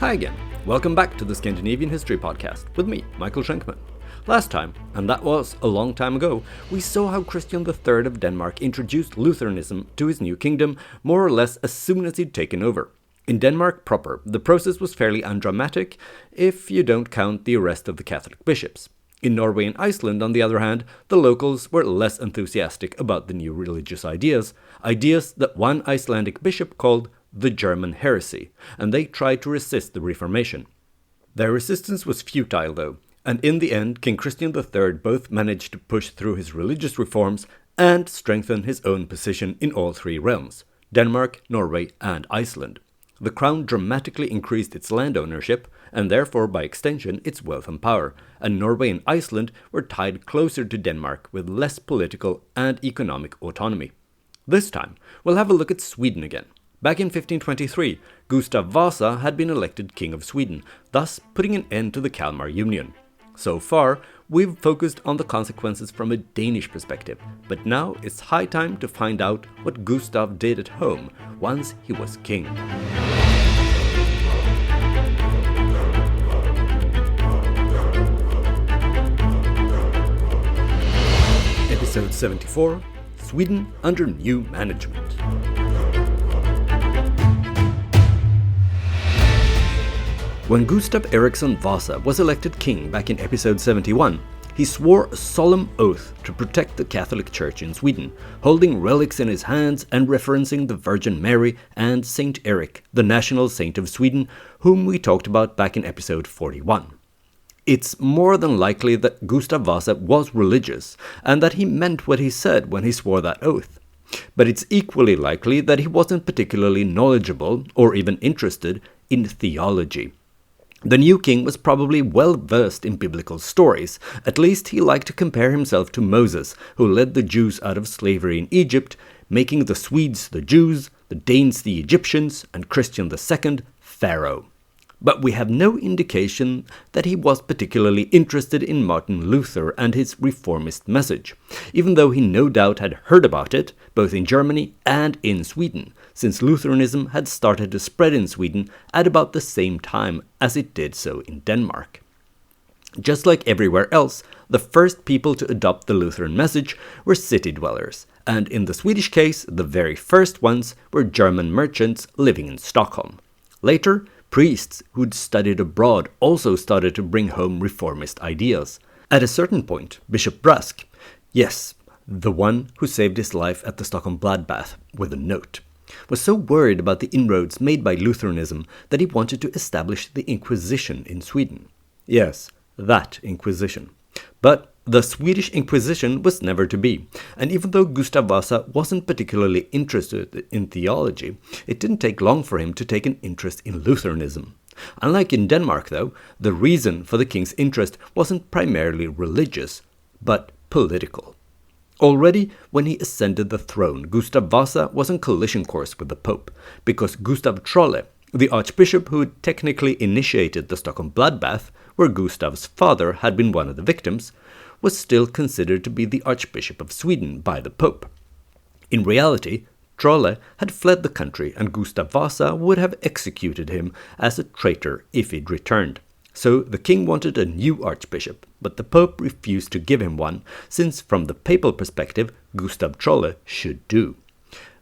Hi again, welcome back to the Scandinavian History Podcast with me, Michael Schenkman. Last time, and that was a long time ago, we saw how Christian III of Denmark introduced Lutheranism to his new kingdom more or less as soon as he'd taken over. In Denmark proper, the process was fairly undramatic if you don't count the arrest of the Catholic bishops. In Norway and Iceland, on the other hand, the locals were less enthusiastic about the new religious ideas that one Icelandic bishop called the German heresy, and they tried to resist the Reformation. Their resistance was futile though, and in the end King Christian III both managed to push through his religious reforms and strengthen his own position in all three realms, Denmark, Norway and Iceland. The crown dramatically increased its land ownership, and therefore by extension its wealth and power, and Norway and Iceland were tied closer to Denmark with less political and economic autonomy. This time, we'll have a look at Sweden again. Back in 1523, Gustav Vasa had been elected King of Sweden, thus putting an end to the Kalmar Union. So far, we've focused on the consequences from a Danish perspective, but now it's high time to find out what Gustav did at home once he was king. Episode 74, Sweden under new management. When Gustav Eriksson Vasa was elected king back in episode 71, he swore a solemn oath to protect the Catholic Church in Sweden, holding relics in his hands and referencing the Virgin Mary and Saint Eric, the national saint of Sweden, whom we talked about back in episode 41. It's more than likely that Gustav Vasa was religious and that he meant what he said when he swore that oath. But it's equally likely that he wasn't particularly knowledgeable or even interested in theology. The new king was probably well versed in biblical stories. At least he liked to compare himself to Moses, who led the Jews out of slavery in Egypt, making the Swedes the Jews, the Danes the Egyptians, and Christian II Pharaoh. But we have no indication that he was particularly interested in Martin Luther and his reformist message, even though he no doubt had heard about it, both in Germany and in Sweden, since Lutheranism had started to spread in Sweden at about the same time as it did so in Denmark. Just like everywhere else, the first people to adopt the Lutheran message were city dwellers, and in the Swedish case, the very first ones were German merchants living in Stockholm. Later, priests who'd studied abroad also started to bring home reformist ideas. At a certain point, Bishop Brask, yes, the one who saved his life at the Stockholm bloodbath with a note, was so worried about the inroads made by Lutheranism that he wanted to establish the Inquisition in Sweden. Yes, that Inquisition. But the Swedish Inquisition was never to be, and even though Gustav Vasa wasn't particularly interested in theology, it didn't take long for him to take an interest in Lutheranism. Unlike in Denmark, though, the reason for the king's interest wasn't primarily religious, but political. Already when he ascended the throne, Gustav Vasa was on collision course with the Pope, because Gustav Trolle, the archbishop who had technically initiated the Stockholm bloodbath, where Gustav's father had been one of the victims, was still considered to be the Archbishop of Sweden by the Pope. In reality, Trolle had fled the country and Gustav Vasa would have executed him as a traitor if he'd returned. So the king wanted a new archbishop, but the Pope refused to give him one, since from the papal perspective, Gustav Trolle should do.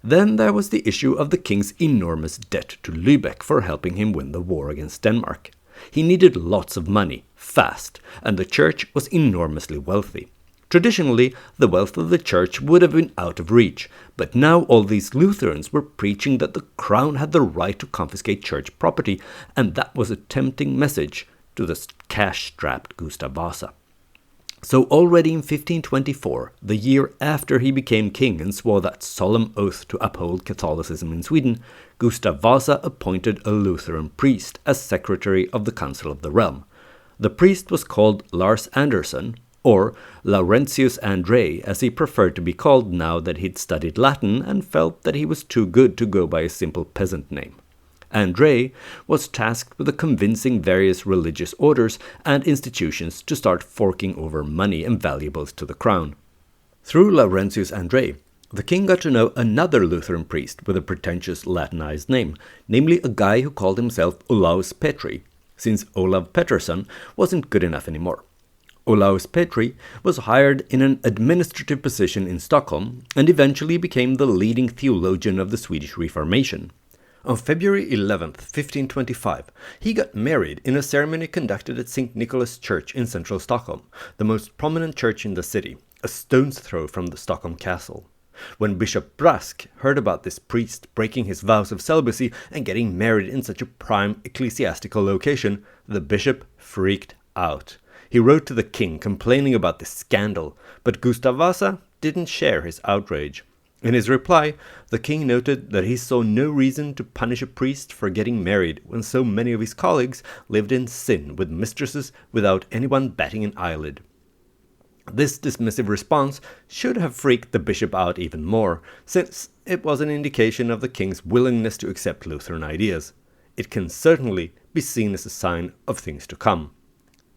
Then there was the issue of the king's enormous debt to Lübeck for helping him win the war against Denmark. He needed lots of money, fast, and the church was enormously wealthy. Traditionally, the wealth of the church would have been out of reach, but now all these Lutherans were preaching that the crown had the right to confiscate church property, and that was a tempting message to the cash-strapped Gustav Vasa. So already in 1524, the year after he became king and swore that solemn oath to uphold Catholicism in Sweden, Gustav Vasa appointed a Lutheran priest as secretary of the Council of the Realm. The priest was called Lars Andersson, or Laurentius Andrei as he preferred to be called now that he'd studied Latin and felt that he was too good to go by a simple peasant name. Andrei was tasked with convincing various religious orders and institutions to start forking over money and valuables to the crown. Through Laurentius Andrei, The king got to know another Lutheran priest with a pretentious Latinized name, namely a guy who called himself Olaus Petri, since Olav Pettersson wasn't good enough anymore. Olaus Petri was hired in an administrative position in Stockholm and eventually became the leading theologian of the Swedish Reformation. On February 11th, 1525, he got married in a ceremony conducted at St. Nicholas Church in central Stockholm, the most prominent church in the city, a stone's throw from the Stockholm castle. When Bishop Brask heard about this priest breaking his vows of celibacy and getting married in such a prime ecclesiastical location, the bishop freaked out. He wrote to the king complaining about this scandal, but Gustav Vasa didn't share his outrage. In his reply, the king noted that he saw no reason to punish a priest for getting married when so many of his colleagues lived in sin with mistresses without anyone batting an eyelid. This dismissive response should have freaked the bishop out even more, since it was an indication of the king's willingness to accept Lutheran ideas. It can certainly be seen as a sign of things to come.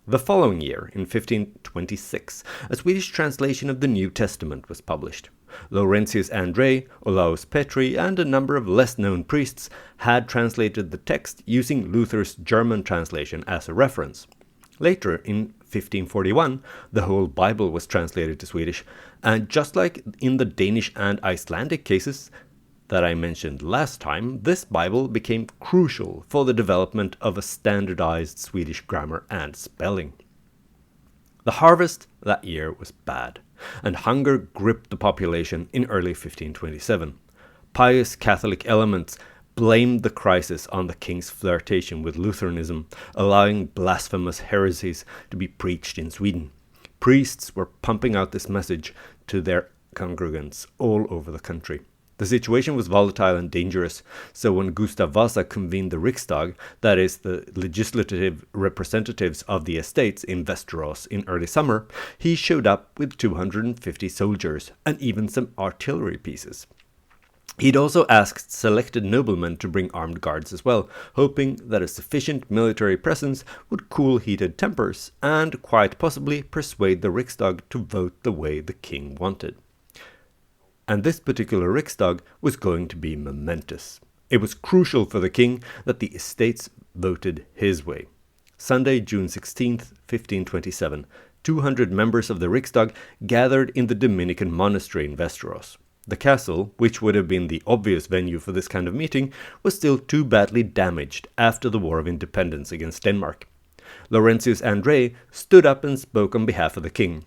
The following year, in 1526, a Swedish translation of the New Testament was published. Laurentius André, Olaus Petri, and a number of less-known priests had translated the text using Luther's German translation as a reference. Later, in 1541, the whole Bible was translated to Swedish, and just like in the Danish and Icelandic cases that I mentioned last time, this Bible became crucial for the development of a standardized Swedish grammar and spelling. The harvest that year was bad, and hunger gripped the population in early 1527. Pious Catholic elements blamed the crisis on the king's flirtation with Lutheranism, allowing blasphemous heresies to be preached in Sweden. Priests were pumping out this message to their congregants all over the country. The situation was volatile and dangerous, so when Gustav Vasa convened the Riksdag, that is, the legislative representatives of the estates in Västerås in early summer, he showed up with 250 soldiers and even some artillery pieces. He'd also asked selected noblemen to bring armed guards as well, hoping that a sufficient military presence would cool heated tempers and quite possibly persuade the Riksdag to vote the way the king wanted. And this particular Riksdag was going to be momentous. It was crucial for the king that the estates voted his way. Sunday, June 16th, 1527, 200 members of the Riksdag gathered in the Dominican monastery in Västerås. The castle, which would have been the obvious venue for this kind of meeting, was still too badly damaged after the War of Independence against Denmark. Laurentius André stood up and spoke on behalf of the king.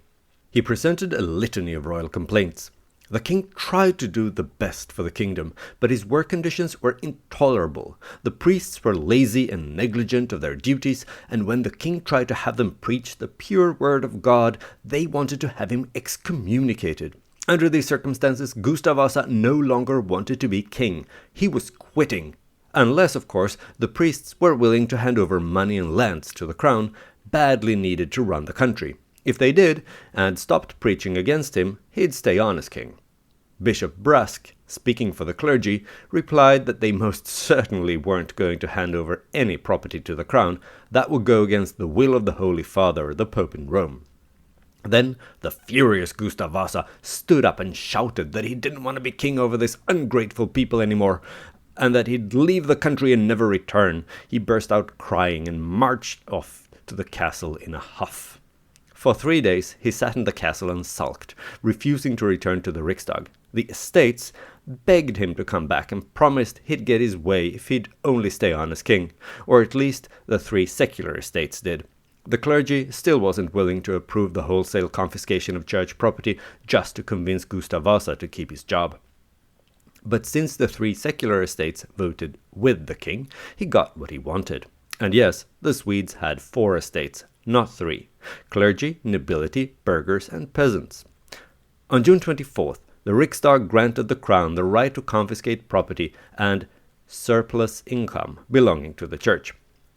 He presented a litany of royal complaints. The king tried to do the best for the kingdom, but his work conditions were intolerable. The priests were lazy and negligent of their duties, and when the king tried to have them preach the pure word of God, they wanted to have him excommunicated. Under these circumstances, Gustav Vasa no longer wanted to be king. He was quitting. Unless, of course, the priests were willing to hand over money and lands to the crown, badly needed to run the country. If they did, and stopped preaching against him, he'd stay on as king. Bishop Brask, speaking for the clergy, replied that they most certainly weren't going to hand over any property to the crown. That would go against the will of the Holy Father, the Pope in Rome. Then the furious Gustav Vasa stood up and shouted that he didn't want to be king over this ungrateful people anymore, and that he'd leave the country and never return. He burst out crying and marched off to the castle in a huff. For 3 days he sat in the castle and sulked, refusing to return to the Riksdag. The estates begged him to come back and promised he'd get his way if he'd only stay on as king, or at least the 3 secular estates did. The clergy still wasn't willing to approve the wholesale confiscation of church property just to convince Gustav Vasa to keep his job. But since the 3 secular estates voted with the king, he got what he wanted. And yes, the Swedes had 4 estates, not 3: clergy, nobility, burghers, and peasants. On June 24th, the Riksdag granted the crown the right to confiscate property and surplus income belonging to the church.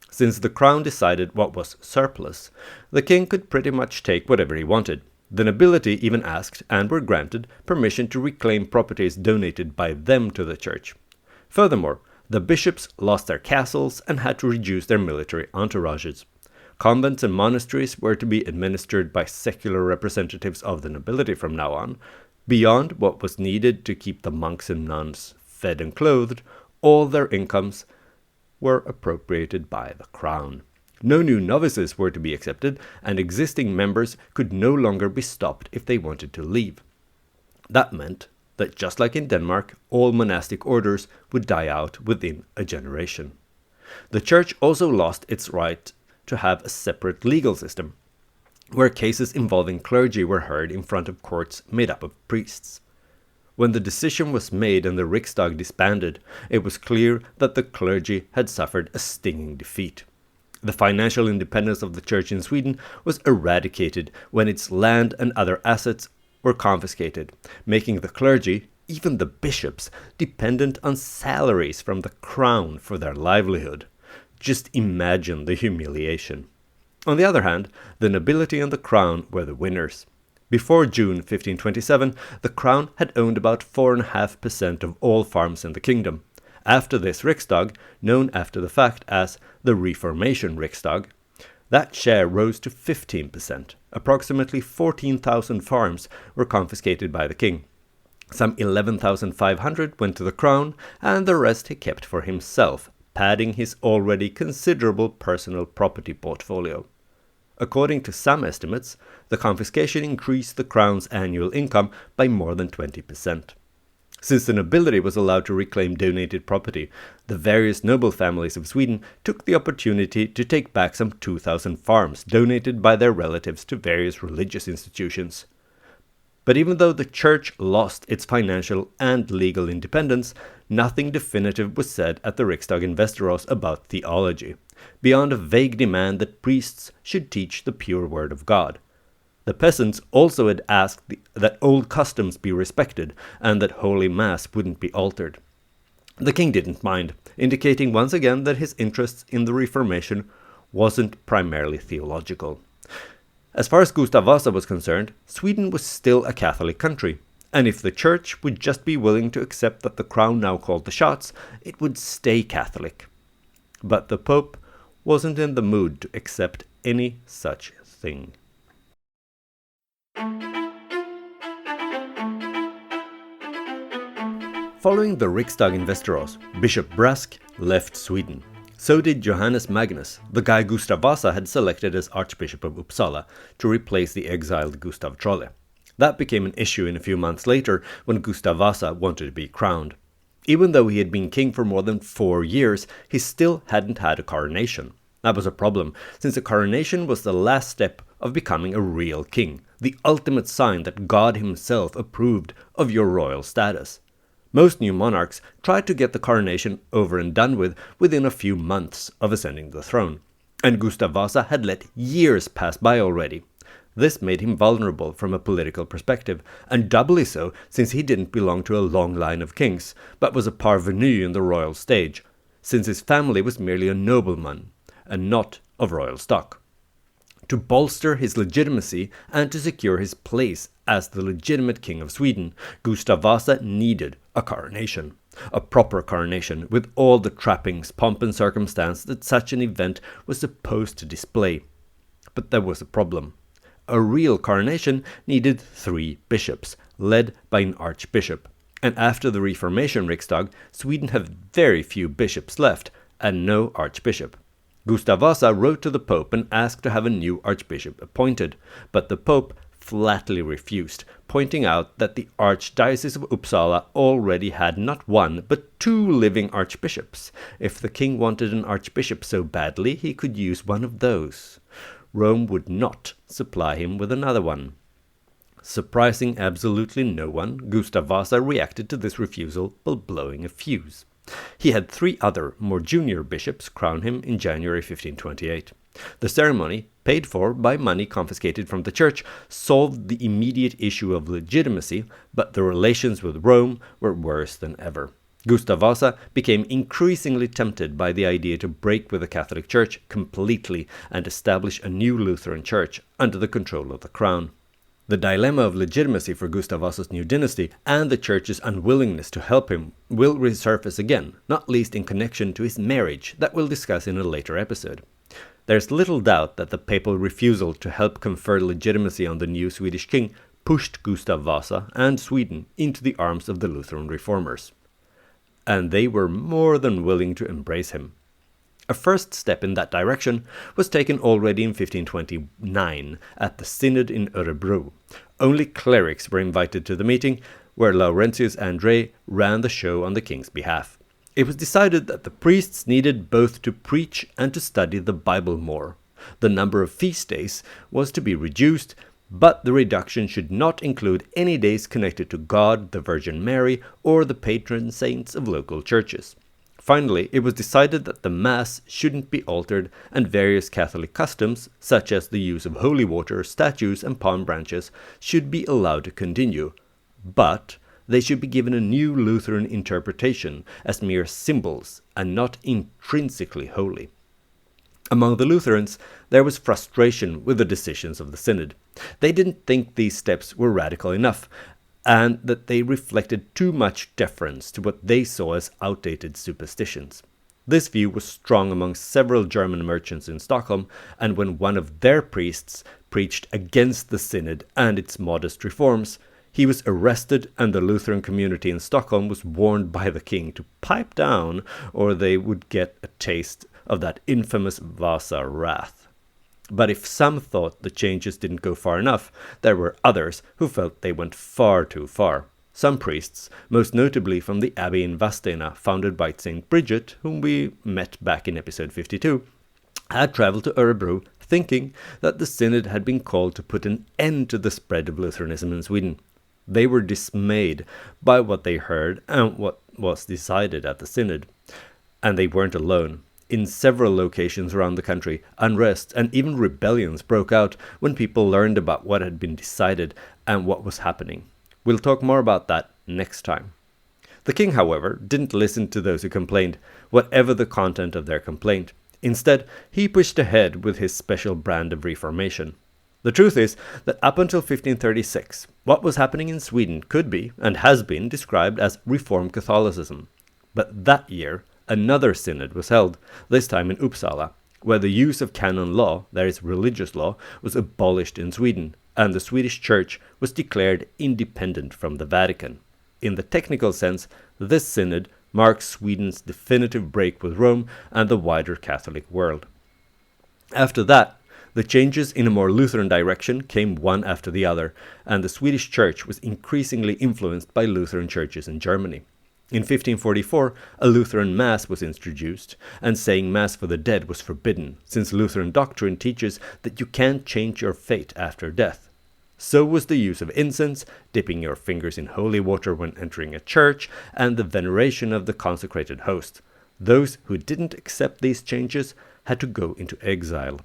Since the crown decided what was surplus, the king could pretty much take whatever he wanted. The nobility even asked, and were granted, permission to reclaim properties donated by them to the church. Furthermore, the bishops lost their castles and had to reduce their military entourages. Convents and monasteries were to be administered by secular representatives of the nobility from now on. Beyond what was needed to keep the monks and nuns fed and clothed, all their incomes were appropriated by the crown. No new novices were to be accepted, and existing members could no longer be stopped if they wanted to leave. That meant that, just like in Denmark, all monastic orders would die out within a generation. The church also lost its right to have a separate legal system, where cases involving clergy were heard in front of courts made up of priests. When the decision was made and the Riksdag disbanded, it was clear that the clergy had suffered a stinging defeat. The financial independence of the church in Sweden was eradicated when its land and other assets were confiscated, making the clergy, even the bishops, dependent on salaries from the crown for their livelihood. Just imagine the humiliation. On the other hand, the nobility and the crown were the winners. Before June 1527, the crown had owned about 4.5% of all farms in the kingdom. After this Riksdag, known after the fact as the Reformation Riksdag, that share rose to 15%. Approximately 14,000 farms were confiscated by the king. Some 11,500 went to the crown, and the rest he kept for himself, padding his already considerable personal property portfolio. According to some estimates, the confiscation increased the crown's annual income by more than 20%. Since the nobility was allowed to reclaim donated property, the various noble families of Sweden took the opportunity to take back some 2,000 farms donated by their relatives to various religious institutions. But even though the church lost its financial and legal independence, nothing definitive was said at the Riksdag in Västerås about theology, beyond a vague demand that priests should teach the pure word of God. The peasants also had asked that old customs be respected and that Holy Mass wouldn't be altered. The king didn't mind, indicating once again that his interests in the Reformation wasn't primarily theological. As far as Gustav Vasa was concerned, Sweden was still a Catholic country, and if the church would just be willing to accept that the crown now called the shots, it would stay Catholic. But the Pope wasn't in the mood to accept any such thing. Following the Riksdag in Västerås, Bishop Brask left Sweden. So did Johannes Magnus, the guy Gustav Vasa had selected as Archbishop of Uppsala to replace the exiled Gustav Trolle. That became an issue in a few months later when Gustav Vasa wanted to be crowned. Even though he had been king for more than 4 years, he still hadn't had a coronation. That was a problem, since a coronation was the last step of becoming a real king, the ultimate sign that God himself approved of your royal status. Most new monarchs tried to get the coronation over and done with within a few months of ascending the throne, and Gustav Vasa had let years pass by already. This made him vulnerable from a political perspective, and doubly so since he didn't belong to a long line of kings, but was a parvenu in the royal stage, since his family was merely a nobleman, and not of royal stock. To bolster his legitimacy and to secure his place as the legitimate king of Sweden, Gustav Vasa needed a coronation. A proper coronation, with all the trappings, pomp and circumstance that such an event was supposed to display. But there was a problem. A real coronation needed 3 bishops, led by an archbishop. And after the Reformation Riksdag, Sweden had very few bishops left, and no archbishop. Gustav Vasa wrote to the Pope and asked to have a new archbishop appointed, but the Pope flatly refused, pointing out that the Archdiocese of Uppsala already had not 1 but 2 living archbishops. If the king wanted an archbishop so badly, he could use one of those. Rome would not supply him with another one. Surprising absolutely no one, Gustav Vasa reacted to this refusal by blowing a fuse. He had 3 other, more junior bishops crown him in January 1528. The ceremony, paid for by money confiscated from the church, solved the immediate issue of legitimacy, but the relations with Rome were worse than ever. Gustav Vasa became increasingly tempted by the idea to break with the Catholic Church completely and establish a new Lutheran church under the control of the crown. The dilemma of legitimacy for Gustav Vasa's new dynasty and the church's unwillingness to help him will resurface again, not least in connection to his marriage that we'll discuss in a later episode. There's little doubt that the papal refusal to help confer legitimacy on the new Swedish king pushed Gustav Vasa and Sweden into the arms of the Lutheran reformers. And they were more than willing to embrace him. A first step in that direction was taken already in 1529 at the Synod in Örebro. Only clerics were invited to the meeting, where Laurentius André ran the show on the king's behalf. It was decided that the priests needed both to preach and to study the Bible more. The number of feast days was to be reduced, but the reduction should not include any days connected to God, the Virgin Mary, or the patron saints of local churches. Finally, it was decided that the Mass shouldn't be altered, and various Catholic customs, such as the use of holy water, statues, and palm branches, should be allowed to continue. But they should be given a new Lutheran interpretation as mere symbols and not intrinsically holy. Among the Lutherans, there was frustration with the decisions of the Synod. They didn't think these steps were radical enough, and that they reflected too much deference to what they saw as outdated superstitions. This view was strong among several German merchants in Stockholm, and when one of their priests preached against the Synod and its modest reforms, he was arrested, and the Lutheran community in Stockholm was warned by the king to pipe down, or they would get a taste of that infamous Vasa wrath. But if some thought the changes didn't go far enough, there were others who felt they went far too far. Some priests, most notably from the abbey in Vadstena, founded by St. Bridget, whom we met back in episode 52, had travelled to Örebro thinking that the Synod had been called to put an end to the spread of Lutheranism in Sweden. They were dismayed by what they heard and what was decided at the Synod. And they weren't alone. In several locations around the country, unrest and even rebellions broke out when people learned about what had been decided and what was happening. We'll talk more about that next time. The king, however, didn't listen to those who complained, whatever the content of their complaint. Instead, he pushed ahead with his special brand of reformation. The truth is that up until 1536, what was happening in Sweden could be, and has been, described as Reformed Catholicism. But that year, another synod was held, this time in Uppsala, where the use of canon law, that is religious law, was abolished in Sweden, and the Swedish Church was declared independent from the Vatican. In the technical sense, this synod marks Sweden's definitive break with Rome and the wider Catholic world. After that, the changes in a more Lutheran direction came one after the other, and the Swedish Church was increasingly influenced by Lutheran churches in Germany. In 1544, a Lutheran Mass was introduced, and saying Mass for the dead was forbidden, since Lutheran doctrine teaches that you can't change your fate after death. So was the use of incense, dipping your fingers in holy water when entering a church, and the veneration of the consecrated host. Those who didn't accept these changes had to go into exile.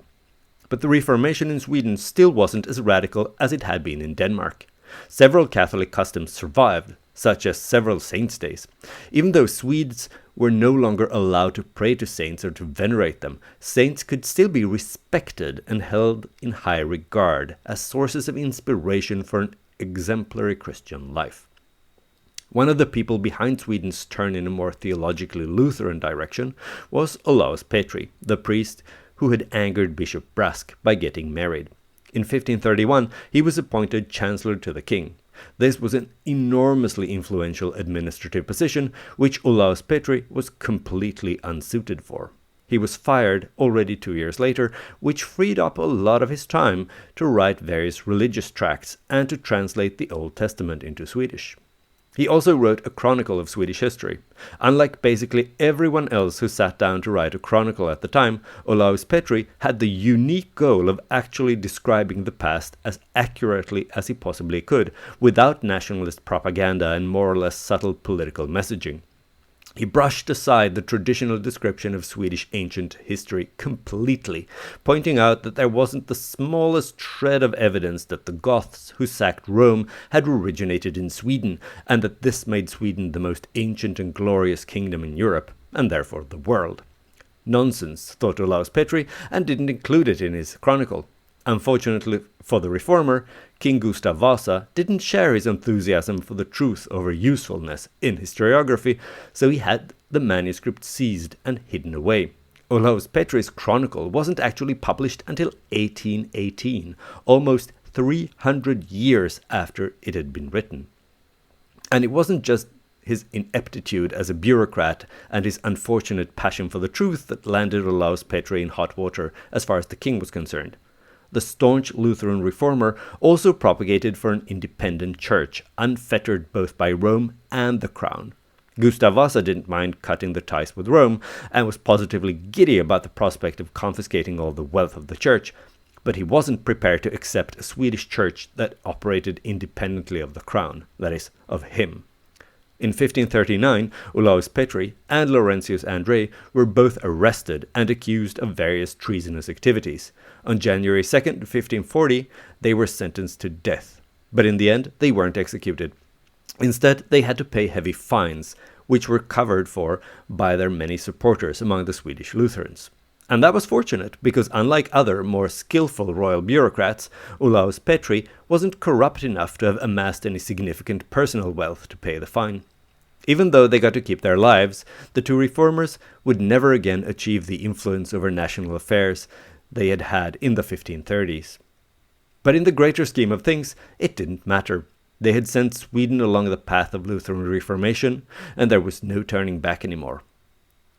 But the Reformation in Sweden still wasn't as radical as it had been in Denmark. Several Catholic customs survived, such as several saints' days. Even though Swedes were no longer allowed to pray to saints or to venerate them, saints could still be respected and held in high regard as sources of inspiration for an exemplary Christian life. One of the people behind Sweden's turn in a more theologically Lutheran direction was Olaus Petri, the priest who had angered Bishop Brask by getting married. In 1531, he was appointed chancellor to the king. This was an enormously influential administrative position, which Olaus Petri was completely unsuited for. He was fired already 2 years later, which freed up a lot of his time to write various religious tracts and to translate the Old Testament into Swedish. He also wrote a chronicle of Swedish history. Unlike basically everyone else who sat down to write a chronicle at the time, Olaus Petri had the unique goal of actually describing the past as accurately as he possibly could, without nationalist propaganda and more or less subtle political messaging. He brushed aside the traditional description of Swedish ancient history completely, pointing out that there wasn't the smallest shred of evidence that the Goths who sacked Rome had originated in Sweden, and that this made Sweden the most ancient and glorious kingdom in Europe, and therefore the world. Nonsense, thought Olaus Petri, and didn't include it in his chronicle. Unfortunately for the reformer, King Gustav Vasa didn't share his enthusiasm for the truth over usefulness in historiography, so he had the manuscript seized and hidden away. Olaus Petri's chronicle wasn't actually published until 1818, almost 300 years after it had been written. And it wasn't just his ineptitude as a bureaucrat and his unfortunate passion for the truth that landed Olaus Petri in hot water as far as the king was concerned. The staunch Lutheran reformer also propagated for an independent church, unfettered both by Rome and the crown. Gustav Vasa didn't mind cutting the ties with Rome and was positively giddy about the prospect of confiscating all the wealth of the church, but he wasn't prepared to accept a Swedish church that operated independently of the crown, that is, of him. In 1539, Olaus Petri and Laurentius Andrei were both arrested and accused of various treasonous activities. On January 2nd, 1540, they were sentenced to death, but in the end they weren't executed. Instead, they had to pay heavy fines, which were covered for by their many supporters among the Swedish Lutherans. And that was fortunate, because unlike other, more skillful royal bureaucrats, Olaus Petri wasn't corrupt enough to have amassed any significant personal wealth to pay the fine. Even though they got to keep their lives, the two reformers would never again achieve the influence over national affairs they had had in the 1530s. But in the greater scheme of things, it didn't matter. They had sent Sweden along the path of Lutheran Reformation, and there was no turning back anymore.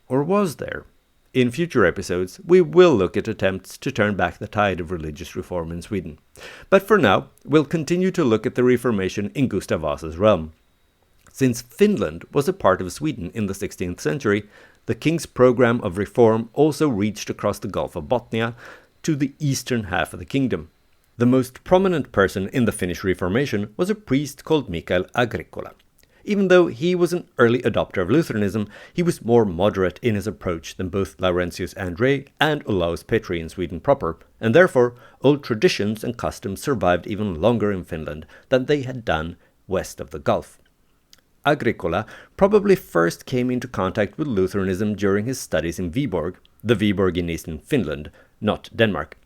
Or was there? In future episodes, we will look at attempts to turn back the tide of religious reform in Sweden. But for now, we'll continue to look at the Reformation in Gustav Vasa's realm. Since Finland was a part of Sweden in the 16th century, the king's program of reform also reached across the Gulf of Bothnia to the eastern half of the kingdom. The most prominent person in the Finnish Reformation was a priest called Mikael Agricola. Even though he was an early adopter of Lutheranism, he was more moderate in his approach than both Laurentius Andrei and Olaus Petri in Sweden proper, and therefore old traditions and customs survived even longer in Finland than they had done west of the Gulf. Agricola probably first came into contact with Lutheranism during his studies in Viborg, the Viborg in eastern Finland, not Denmark.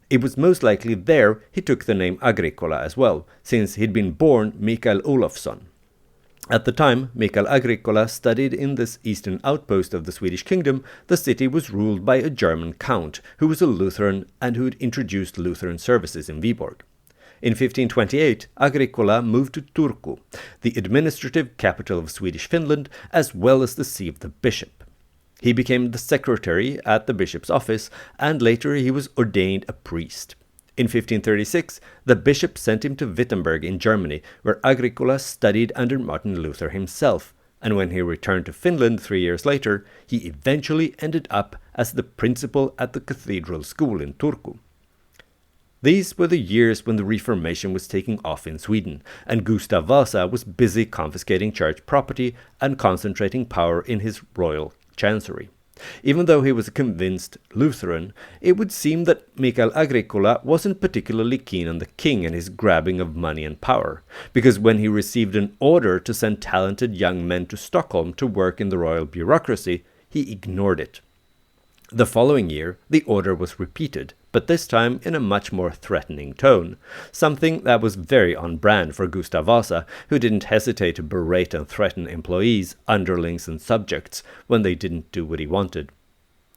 It was most likely there he took the name Agricola as well, since he'd been born Mikael Olofsson. At the time Mikael Agricola studied in this eastern outpost of the Swedish kingdom, the city was ruled by a German count who was a Lutheran and who had introduced Lutheran services in Viborg. In 1528, Agricola moved to Turku, the administrative capital of Swedish Finland, as well as the see of the bishop. He became the secretary at the bishop's office, and later he was ordained a priest. In 1536, the bishop sent him to Wittenberg in Germany, where Agricola studied under Martin Luther himself, and when he returned to Finland 3 years later, he eventually ended up as the principal at the cathedral school in Turku. These were the years when the Reformation was taking off in Sweden, and Gustav Vasa was busy confiscating church property and concentrating power in his royal chancery. Even though he was a convinced Lutheran, it would seem that Mikael Agricola wasn't particularly keen on the king and his grabbing of money and power, because when he received an order to send talented young men to Stockholm to work in the royal bureaucracy, he ignored it. The following year, the order was repeated, but this time in a much more threatening tone, something that was very on brand for Gustav Vasa, who didn't hesitate to berate and threaten employees, underlings and subjects when they didn't do what he wanted.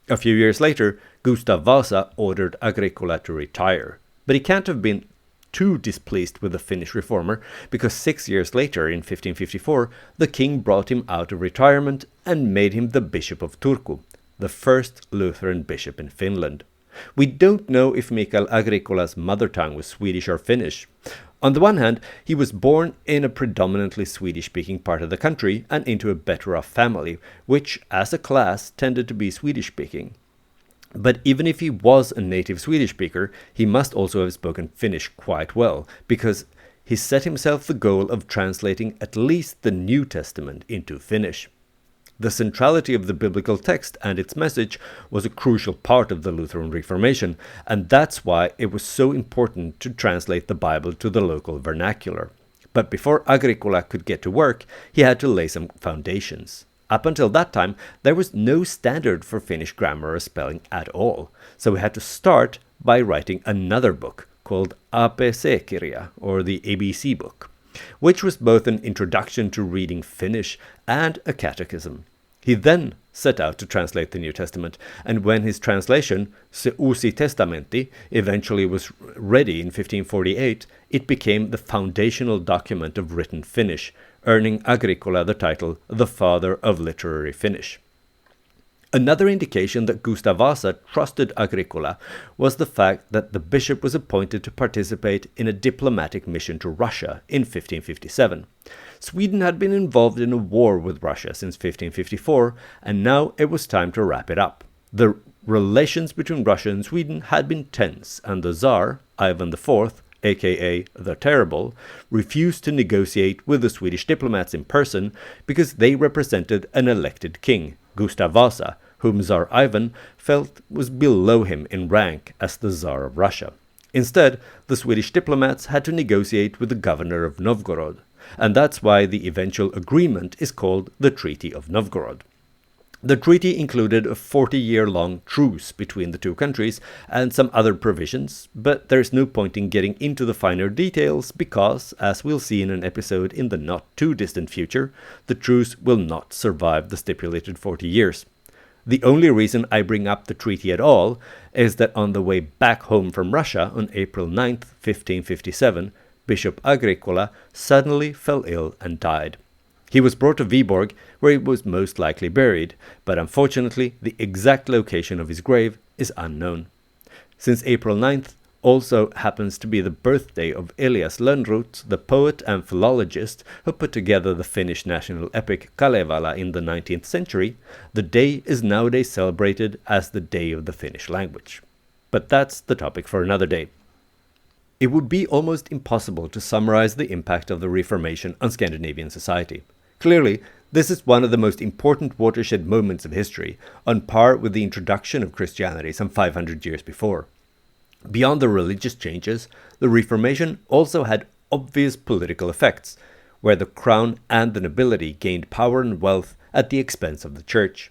A few years later, Gustav Vasa ordered Agricola to retire, but he can't have been too displeased with the Finnish reformer, because 6 years later, in 1554, the king brought him out of retirement and made him the Bishop of Turku, the first Lutheran bishop in Finland. We don't know if Mikael Agricola's mother tongue was Swedish or Finnish. On the one hand, he was born in a predominantly Swedish-speaking part of the country and into a better-off family, which, as a class, tended to be Swedish-speaking. But even if he was a native Swedish speaker, he must also have spoken Finnish quite well, because he set himself the goal of translating at least the New Testament into Finnish. The centrality of the biblical text and its message was a crucial part of the Lutheran Reformation, and that's why it was so important to translate the Bible to the local vernacular. But before Agricola could get to work, he had to lay some foundations. Up until that time, there was no standard for Finnish grammar or spelling at all, so he had to start by writing another book called ABC-kirja, or the ABC book, which was both an introduction to reading Finnish and a catechism. He then set out to translate the New Testament, and when his translation, Se Uusi Testamenti, eventually was ready in 1548, it became the foundational document of written Finnish, earning Agricola the title the father of literary Finnish. Another indication that Gustav Vasa trusted Agricola was the fact that the bishop was appointed to participate in a diplomatic mission to Russia in 1557. Sweden had been involved in a war with Russia since 1554, and now it was time to wrap it up. The relations between Russia and Sweden had been tense, and the Tsar, Ivan IV, aka the Terrible, refused to negotiate with the Swedish diplomats in person because they represented an elected king, Gustav Vasa, whom Tsar Ivan felt was below him in rank as the Tsar of Russia. Instead, the Swedish diplomats had to negotiate with the governor of Novgorod, and that's why the eventual agreement is called the Treaty of Novgorod. The treaty included a 40-year-long truce between the two countries and some other provisions, but there's no point in getting into the finer details because, as we'll see in an episode in the not-too-distant future, the truce will not survive the stipulated 40 years. The only reason I bring up the treaty at all is that on the way back home from Russia on April 9th, 1557, Bishop Agricola suddenly fell ill and died. He was brought to Viborg, where he was most likely buried, but unfortunately the exact location of his grave is unknown. Since April 9th also happens to be the birthday of Elias Lönnrot, the poet and philologist who put together the Finnish national epic Kalevala in the 19th century, the day is nowadays celebrated as the Day of the Finnish Language. But that's the topic for another day. It would be almost impossible to summarize the impact of the Reformation on Scandinavian society. Clearly, this is one of the most important watershed moments of history, on par with the introduction of Christianity some 500 years before. Beyond the religious changes, the Reformation also had obvious political effects, where the crown and the nobility gained power and wealth at the expense of the church.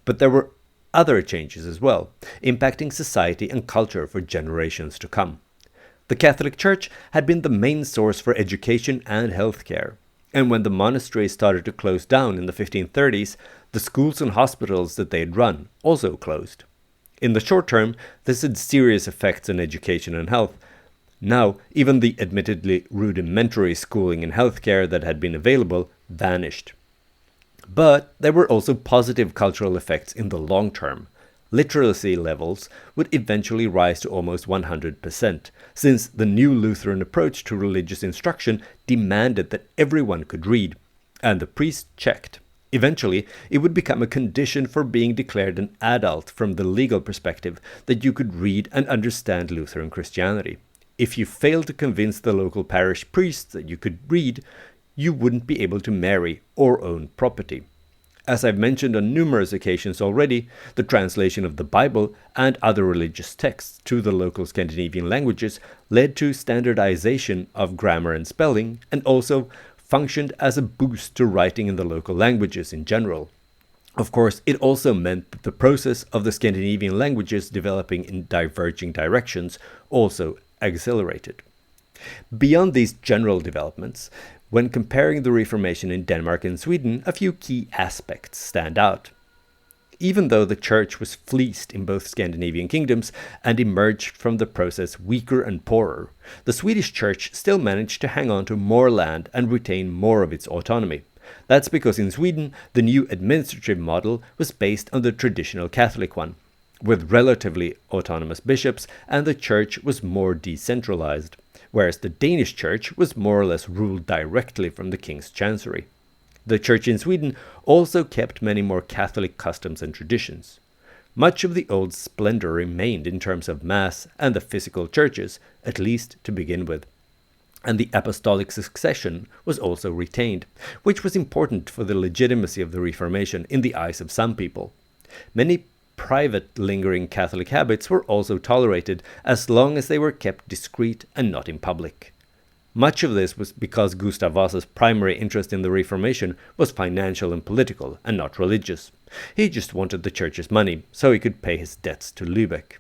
But there were other changes as well, impacting society and culture for generations to come. The Catholic Church had been the main source for education and healthcare, and when the monasteries started to close down in the 1530s, the schools and hospitals that they had run also closed. In the short term, this had serious effects on education and health. Now, even the admittedly rudimentary schooling and healthcare that had been available vanished. But there were also positive cultural effects in the long term. Literacy levels would eventually rise to almost 100%, since the new Lutheran approach to religious instruction demanded that everyone could read, and the priest checked. Eventually, it would become a condition for being declared an adult from the legal perspective that you could read and understand Lutheran Christianity. If you failed to convince the local parish priest that you could read, you wouldn't be able to marry or own property. As I've mentioned on numerous occasions already, the translation of the Bible and other religious texts to the local Scandinavian languages led to standardization of grammar and spelling, and also functioned as a boost to writing in the local languages in general. Of course, it also meant that the process of the Scandinavian languages developing in diverging directions also accelerated. Beyond these general developments, when comparing the Reformation in Denmark and Sweden, a few key aspects stand out. Even though the church was fleeced in both Scandinavian kingdoms and emerged from the process weaker and poorer, the Swedish church still managed to hang on to more land and retain more of its autonomy. That's because in Sweden, the new administrative model was based on the traditional Catholic one, with relatively autonomous bishops, and the church was more decentralized, whereas the Danish church was more or less ruled directly from the king's chancery. The church in Sweden also kept many more Catholic customs and traditions. Much of the old splendor remained in terms of Mass and the physical churches, at least to begin with. And the apostolic succession was also retained, which was important for the legitimacy of the Reformation in the eyes of some people. Many private lingering Catholic habits were also tolerated as long as they were kept discreet and not in public. Much of this was because Gustav Vasa's primary interest in the Reformation was financial and political, and not religious. He just wanted the church's money so he could pay his debts to Lübeck.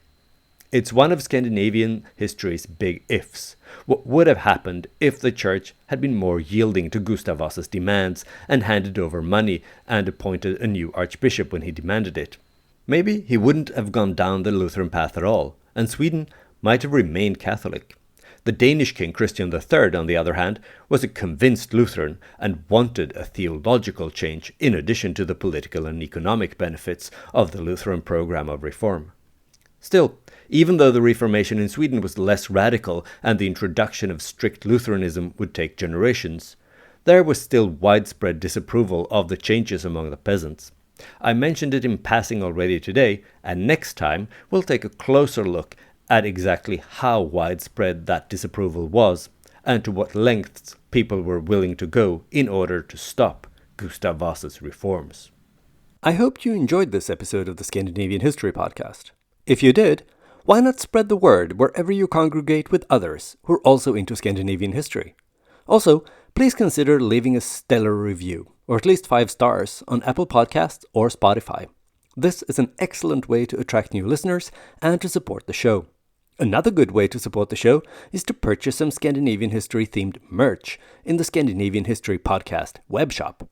It's one of Scandinavian history's big ifs. What would have happened if the church had been more yielding to Gustav Vasa's demands and handed over money and appointed a new archbishop when he demanded it? Maybe he wouldn't have gone down the Lutheran path at all, and Sweden might have remained Catholic. The Danish king Christian III, on the other hand, was a convinced Lutheran and wanted a theological change in addition to the political and economic benefits of the Lutheran program of reform. Still, even though the Reformation in Sweden was less radical and the introduction of strict Lutheranism would take generations, there was still widespread disapproval of the changes among the peasants. I mentioned it in passing already today, and next time we'll take a closer look at exactly how widespread that disapproval was and to what lengths people were willing to go in order to stop Gustav Vasa's reforms. I hope you enjoyed this episode of the Scandinavian History Podcast. If you did, why not spread the word wherever you congregate with others who are also into Scandinavian history? Also, please consider leaving a stellar review, or at least 5 stars, on Apple Podcasts or Spotify. This is an excellent way to attract new listeners and to support the show. Another good way to support the show is to purchase some Scandinavian history-themed merch in the Scandinavian History Podcast webshop.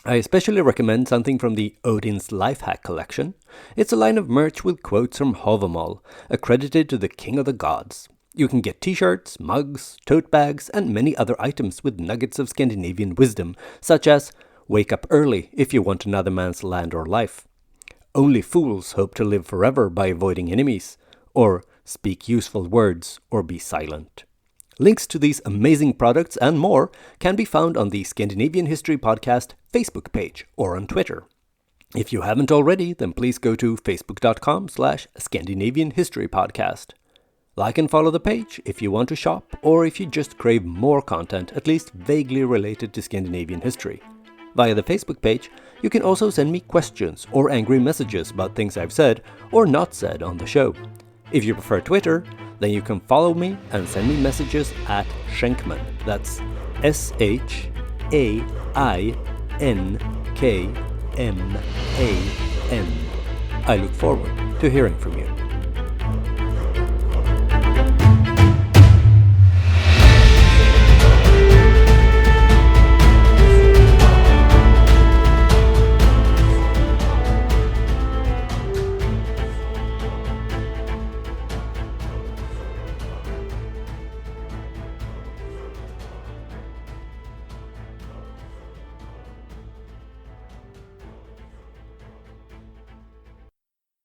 I especially recommend something from the Odin's Lifehack collection. It's a line of merch with quotes from Havamal, accredited to the King of the Gods. You can get t-shirts, mugs, tote bags, and many other items with nuggets of Scandinavian wisdom, such as "Wake up early if you want another man's land or life," "Only fools hope to live forever by avoiding enemies," or "Speak useful words or be silent." Links to these amazing products and more can be found on the Scandinavian History Podcast Facebook page or on Twitter. If you haven't already, then please go to facebook.com/Scandinavian History Podcast. Like and follow the page if you want to shop or if you just crave more content, at least vaguely related to Scandinavian history. Via the Facebook page, you can also send me questions or angry messages about things I've said or not said on the show. If you prefer Twitter, then you can follow me and send me messages at Schenkman. That's SHAINKMAN. I look forward to hearing from you.